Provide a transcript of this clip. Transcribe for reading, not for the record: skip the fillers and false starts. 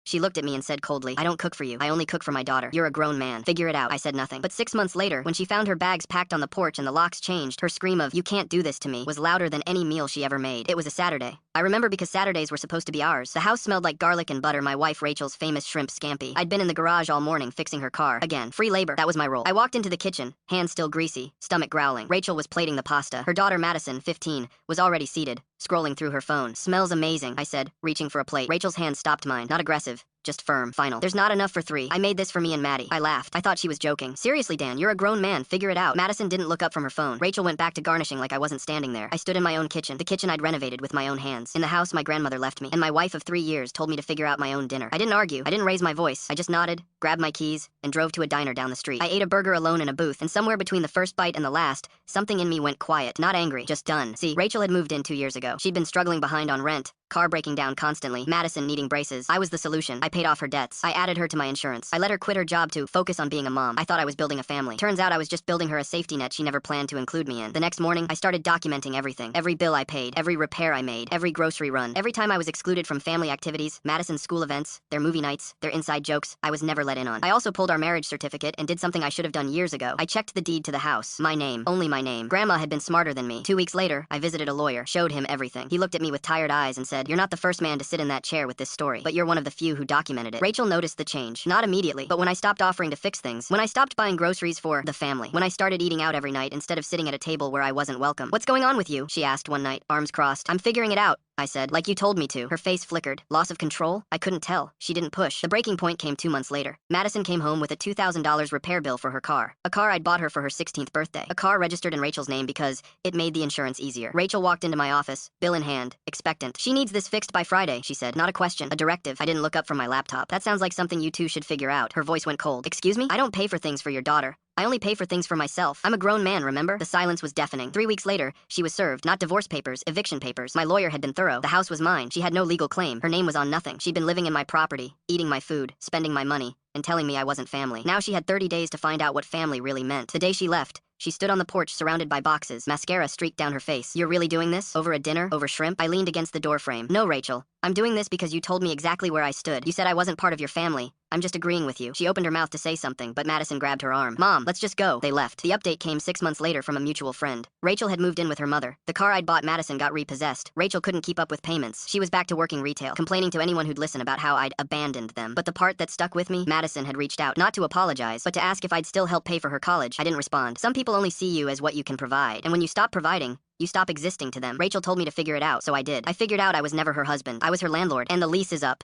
She looked at me and said coldly, I don't cook for you. I only cook for my daughter. You're a grown man. Figure it out. I said nothing. But 6 months later, when she found her bags packed on the porch and the locks changed, her scream of, you can't do this to me, was louder than any meal she ever made. It was a Saturday. I remember because Saturdays were supposed to be ours. The house smelled like garlic and butter, my wife Rachel's famous shrimp scampi. I'd been in the garage all morning fixing her car. Again, free labor. That was my role. I walked into the kitchen, hands still greasy, stomach growling. Rachel was plating the pasta. Her daughter Madison, 15, was already seated, scrolling through her phone. Smells amazing, I said, reaching for a plate. Rachel's hand stopped mine. Not aggressive, just firm. Final. There's not enough for 3. I made this for me and Maddie. I laughed. I thought she was joking. Seriously, Dan, you're a grown man. Figure it out. Madison didn't look up from her phone. Rachel went back to garnishing like I wasn't standing there. I stood in my own kitchen, the kitchen I'd renovated with my own hands. In the house my grandmother left me, and my wife of 3 years told me to figure out my own dinner. I didn't argue. I didn't raise my voice. I just nodded, grabbed my keys, and drove to a diner down the street. I ate a burger alone in a booth, and somewhere between the first bite and the last, something in me went quiet. Not angry, just done. See, Rachel had moved in 2 years ago. She'd been struggling behind on rent, car breaking down constantly, Madison needing braces. I was the solution. I paid off her debts. I added her to my insurance. I let her quit her job to focus on being a mom. I thought I was building a family. Turns out I was just building her a safety net she never planned to include me in. The next morning, I started documenting everything. Every bill I paid, every repair I made, every grocery run. Every time I was excluded from family activities, Madison's school events, their movie nights, their inside jokes, I was never let in on. I also pulled our marriage certificate and did something I should have done years ago. I checked the deed to the house. My name. Only my name. Grandma had been smarter than me. 2 weeks later, I visited a lawyer, showed him everything. He looked at me with tired eyes and said, you're not the first man to sit in that chair with this story, but you're one of the few who documented it. Rachel noticed the change. Not immediately, but when I stopped offering to fix things, when I stopped buying groceries for the family, when I started eating out every night instead of sitting at a table where I wasn't welcome. What's going on with you? She asked one night, arms crossed. I'm figuring it out, I said, like you told me to. Her face flickered. Loss of control? I couldn't tell. She didn't push. The breaking point came 2 months later. Madison came home with a $2,000 repair bill for her car. A car I'd bought her for her 16th birthday. A car registered in Rachel's name because it made the insurance easier. Rachel walked into my office, bill in hand, expectant. She needs this fixed by Friday, she said. Not a question, a directive. I didn't look up from my laptop. That sounds like something you two should figure out. Her voice went cold. Excuse me? I don't pay for things for your daughter. I only pay for things for myself. I'm a grown man, remember? The silence was deafening. 3 weeks later, she was served. Not divorce papers, eviction papers. My lawyer had been thorough. The house was mine. She had no legal claim. Her name was on nothing. She'd been living in my property, eating my food, spending my money, and telling me I wasn't family. Now she had 30 days to find out what family really meant. The day she left, she stood on the porch surrounded by boxes. Mascara streaked down her face. You're really doing this? Over a dinner? Over shrimp? I leaned against the doorframe. No, Rachel. I'm doing this because you told me exactly where I stood. You said I wasn't part of your family. I'm just agreeing with you. She opened her mouth to say something, but Madison grabbed her arm. Mom, let's just go. They left. The update came 6 months later from a mutual friend. Rachel had moved in with her mother. The car I'd bought Madison got repossessed. Rachel couldn't keep up with payments. She was back to working retail, complaining to anyone who'd listen about how I'd abandoned them. But the part that stuck with me, Madison had reached out, not to apologize, but to ask if I'd still help pay for her college. I didn't respond. Some people only see you as what you can provide, and when you stop providing, you stop existing to them. Rachel told me to figure it out, so I did. I figured out I was never her husband. I was her landlord, and the lease is up.